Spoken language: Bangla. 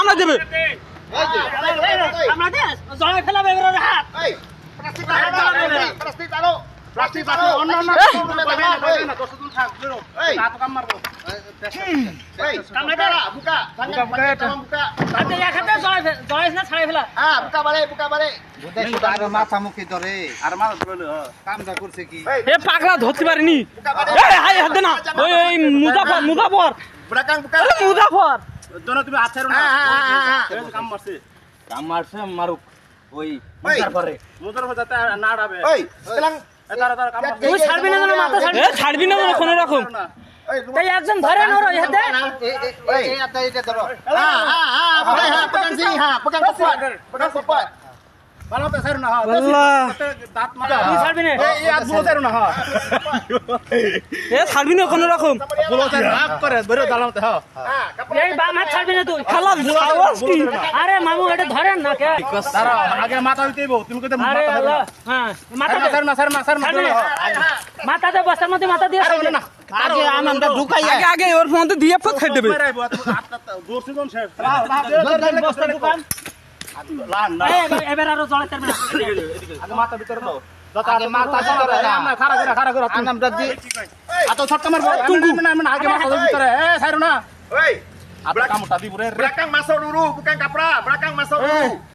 সামনে দেবে জড়াই ফেলাবে এবারে হাত প্লাস্টিক তালো অন্য অন্য দশজন থাক বেরো হাত কাম মারবো এই কামড়া বুকা বুকা আপনি এখানে জড়াই না ছাড়াই ফেলা বুকা বাড়ে আর মাথা মুখে ধরে আর মার ধরলে কামটা করছে কি এ পাগলা ধরতে পারিনি হাই হাত দে না ওই মুজাফর বুকাং বুকা মুজাফর দোনো তুমি আছারো না কাম মারছে মারুক ওই মুদার হতে না ডাবে ওই তেলাং তারা কাম তুই ছাড়বি না না মাথা ছাড়বি এ ছাড়বি না কোনো রকম তাই একজন ধরে নরো হাতে এই এটা ধরো বুকাং পপা ভালো তো ছাড়ো না আল্লাহ দাঁত মারা তুই ছাড়বি না এই হাত বুলো ছাড়ো না এ ছাড়বি না কোনো রকম বুলো ছাড়ো রাগ করে বেরো দালামতে এই বাম হাত ছাড়বি না তুই খালা আওয়াজ কি আরে মামু এটা ধরেন না কে তারা আগে মাথা দিতেইব তুমি কইতে আরে মাথা আল্লাহ হ্যাঁ মাথা ছাড় না ছাড়বি না। মাথাতে বস্তার মধ্যে মাথা দিয়ে ছাড়বি না আগে আমরা ঢুকাই আগে ওর ফোন দিয়ে ফট খাই দেবে দূরছে কোন শেষ বস্তা দোকান লান না এবার আরো জড়াই ছাড়বি না আগে মাথা ভিতরে দাও আগে মাথা ভিতরে দাও। আমরা খাড়া করে আমরা দি আতো ছটকা মারবো না আগে মাথা ভিতরে এ ছাড়ো না Oi, আপনি কামটা দিব রে belakang masuk dulu, bukan kapra, belakang masuk dulu.